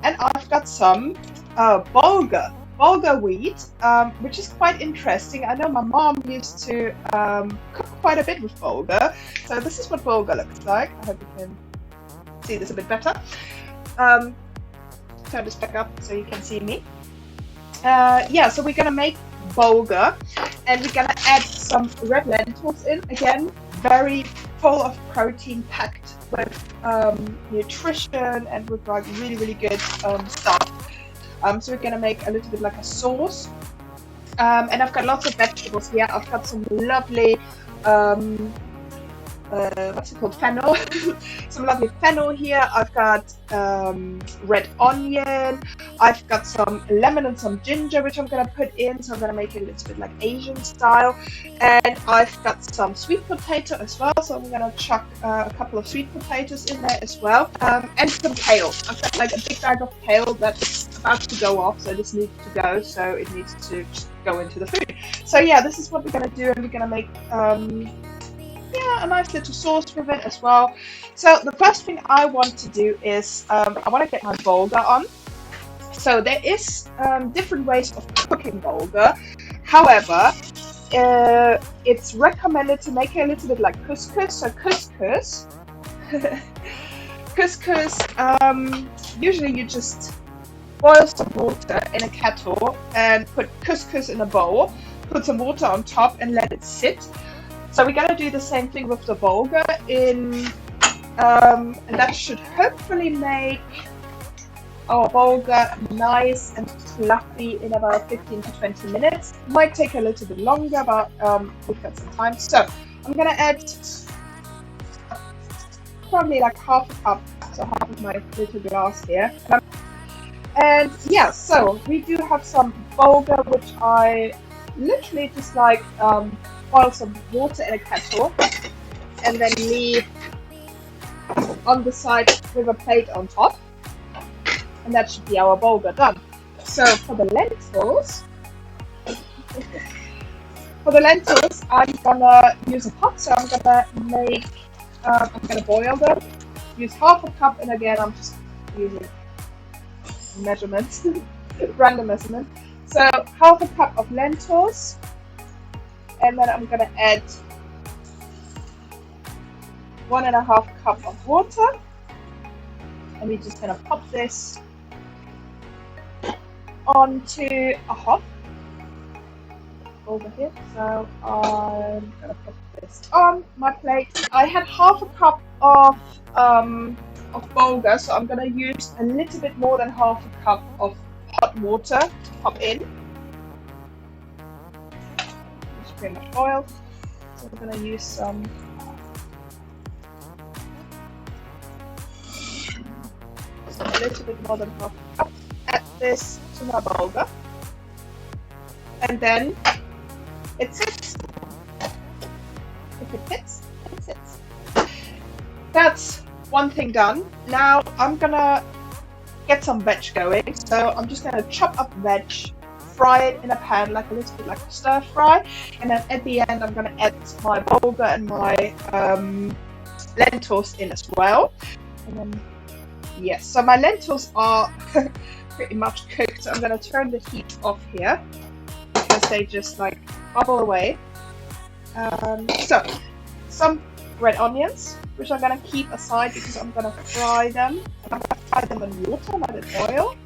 And I've got some bulgur wheat, which is quite interesting. I know my mom used to cook quite a bit with bulgur. So this is what bulgur looks like. I hope you can see this a bit better. Turn this back up so you can see me. Yeah, so we're gonna make bulgur, and we're gonna add some red lentils in. Again, very full of protein, packed with nutrition and with like really good stuff. So we're gonna make a little bit like a sauce. And I've got lots of vegetables here. I've got some lovely what's it called, fennel. Some lovely fennel here. I've got red onion. I've got some lemon and some ginger, which I'm gonna put in. So I'm gonna make it a little bit like Asian style. And I've got some sweet potato as well. So I'm gonna chuck a couple of sweet potatoes in there as well. And some kale. I've got like a big bag of kale that's about to go off. So this needs to go. So it needs to just go into the food. So yeah, this is what we're gonna do, and we're gonna make yeah, a nice little sauce with it as well. So the first thing I want to do is I want to get my bulgur on. So there is different ways of cooking bulgur. However, it's recommended to make it a little bit like couscous. So couscous, usually you just boil some water in a kettle and put couscous in a bowl, put some water on top and let it sit. So we're going to do the same thing with the bulgur and that should hopefully make our bulgur nice and fluffy in about 15 to 20 minutes. Might take a little bit longer, but we've got some time. So I'm going to add probably like half a cup, so half of my little glass here. And yeah, so we do have some bulgur, which I literally just like boil some water in a kettle and then leave on the side with a plate on top, and that should be our bulgur done. So for the lentils, I'm gonna use a pot. So I'm gonna boil them. Use half a cup, and again I'm just using measurements, random measurement. So half a cup of lentils. And then I'm going to add 1.5 cup of water, and we're just going to pop this onto a hob over here. So I'm going to put this on my plate. I had half a cup of bulgur, so I'm going to use a little bit more than half a cup of hot water to pop in. Pretty much boiled, so we're going to use a little bit more than half a cup. Add this to my bulgur, and then it sits. If it fits, it sits. That's one thing done. Now I'm gonna get some veg going, so I'm just gonna chop up veg, fry it in a pan like a little bit like a stir fry, and then at the end I'm going to add my bulgur and my lentils in as well. And then yes, so my lentils are pretty much cooked, so I'm going to turn the heat off here because they just like bubble away. So some red onions, which I'm going to keep aside because I'm going to fry them. I'm going to fry them in water, let it boil.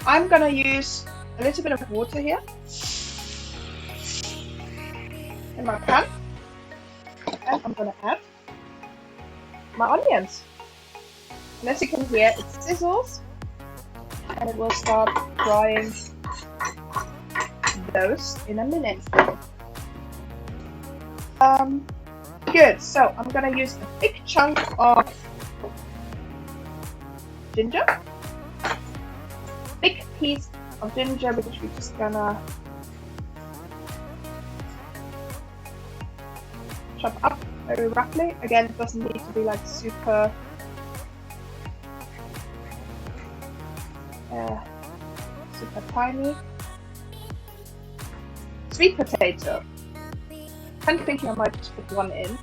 I'm going to use a little bit of water here in my pan, and I'm going to add my onions. And as you can hear, it sizzles, and it will start frying those in a minute. Good, so I'm going to use a big chunk of ginger, big piece of ginger, which we're just gonna chop up very roughly. Again, it doesn't need to be like super tiny. Sweet potato. I'm thinking I might just put one in.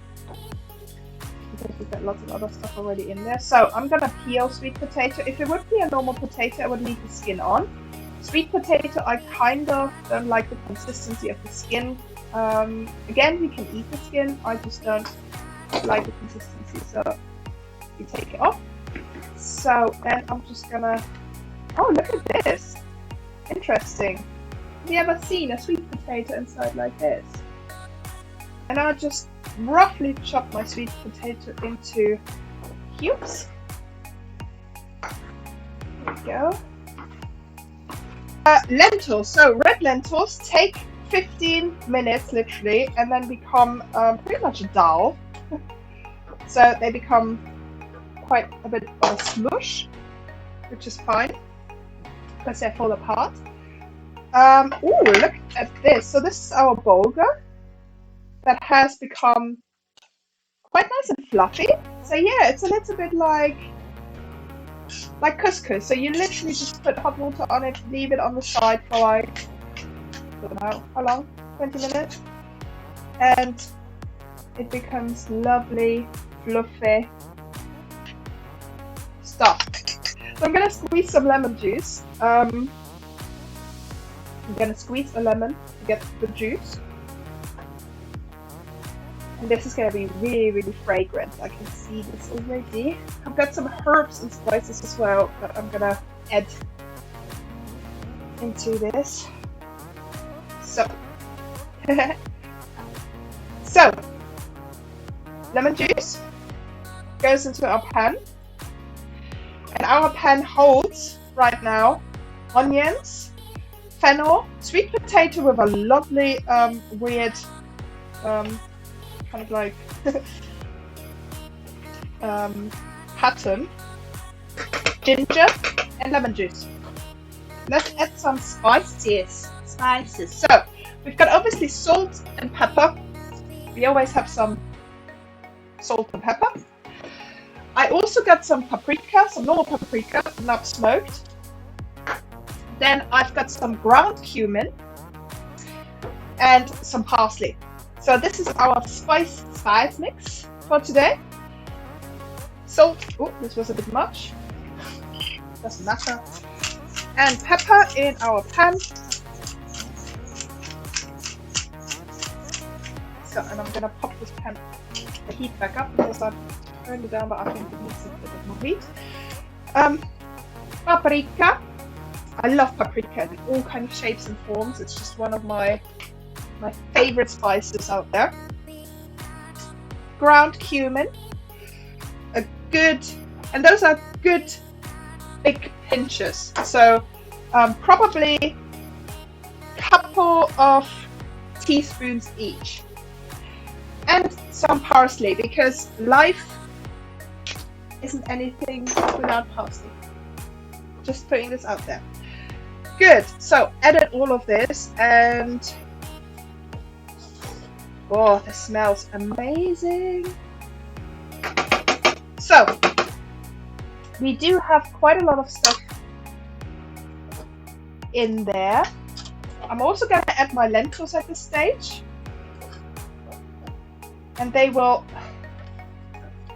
because we've got lots of other stuff already in there. So I'm gonna peel sweet potato. If it would be a normal potato, I would leave the skin on. Sweet potato, I kind of don't like the consistency of the skin. Again, you can eat the skin, I just don't like the consistency, so you take it off. So then I'm just gonna, oh, look at this, interesting. Have you ever seen a sweet potato inside like this? And I'll just roughly chop my sweet potato into cubes. There we go. Lentils, so red lentils take 15 minutes literally and then become pretty much a dal. So they become quite a bit of a smush, which is fine because they fall apart. Oh, look at this. So this is our bulgur that has become quite nice and fluffy. So yeah, it's a little bit like couscous. So you literally just put hot water on it, leave it on the side for like, I don't know how long, 20 minutes, and it becomes lovely, fluffy stuff. So I'm gonna squeeze some lemon juice. I'm gonna squeeze a lemon to get the juice. And this is gonna be really, really fragrant. I can see this already. I've got some herbs and spices as well that I'm gonna add into this. So, lemon juice goes into our pan, and our pan holds right now onions, fennel, sweet potato with a lovely weird kind of like pattern, ginger, and lemon juice. Let's add some spices. So we've got obviously salt and pepper. We always have some salt and pepper. I also got some paprika, some normal paprika, not smoked. Then I've got some ground cumin and some parsley. So this is our spice mix for today. Salt, oh, this was a bit much, doesn't matter. And pepper in our pan. So, and I'm gonna pop this pan, the heat back up because I've turned it down, but I think it needs a bit more heat. Paprika. I love paprika in all kinds of shapes and forms. It's just one of my favorite spices out there. Ground cumin, and those are good big pinches. So probably a couple of teaspoons each, and some parsley because life isn't anything without parsley. Just putting this out there. Good. So added all of this and. Oh, this smells amazing. So, we do have quite a lot of stuff in there. I'm also going to add my lentils at this stage. And they will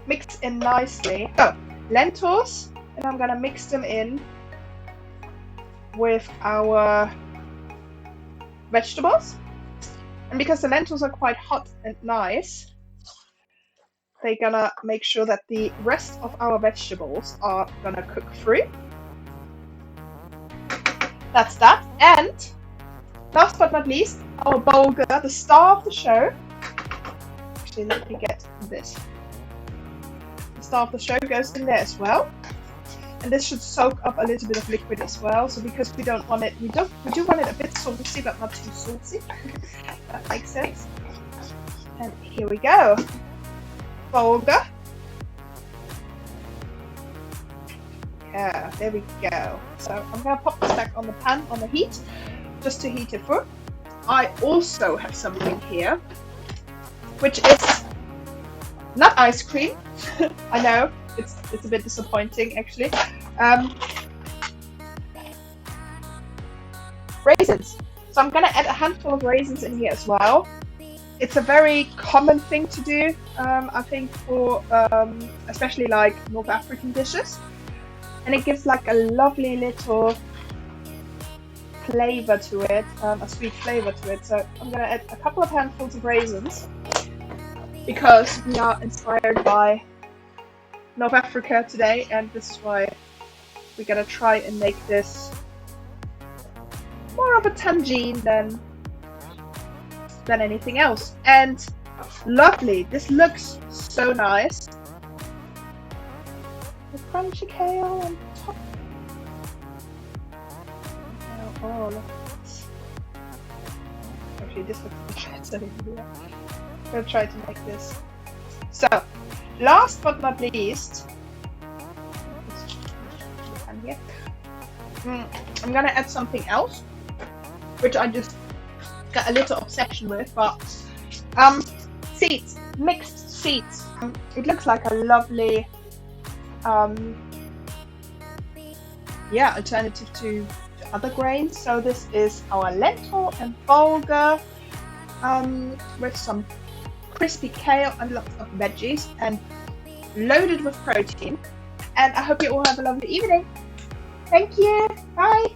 mix in nicely. So, lentils, and I'm going to mix them in with our vegetables. And because the lentils are quite hot and nice, they're gonna make sure that the rest of our vegetables are gonna cook through. That's that. And last but not least, our bulgur, the star of the show. Actually, let me get this. The star of the show goes in there as well. And this should soak up a little bit of liquid as well. So because we don't want it, we do want it a bit salty, but not too salty. That makes sense. And here we go. Bulgur. Yeah, there we go. So I'm gonna pop this back on the pan on the heat, just to heat it through. I also have something here, which is not ice cream. I know. It's a bit disappointing actually. Raisins. So I'm gonna add a handful of raisins in here as well. it's a very common thing to do, I think, for especially like North African dishes, and it gives like a lovely little flavor to it, a sweet flavor to it. So I'm gonna add a couple of handfuls of raisins because we are inspired by North Africa today, and this is why we're gonna try and make this more of a tangine than anything else. And lovely, this looks so nice. The crunchy kale on top. Oh, look at this. Actually, this looks better. I'm gonna try to make this. So, last but not least, I'm gonna add something else, which I just got a little obsession with, but seeds, mixed seeds. It looks like a lovely alternative to other grains. So this is our lentil and bulgur with some crispy kale and lots of veggies and loaded with protein. And I hope you all have a lovely evening. Thank you. Bye.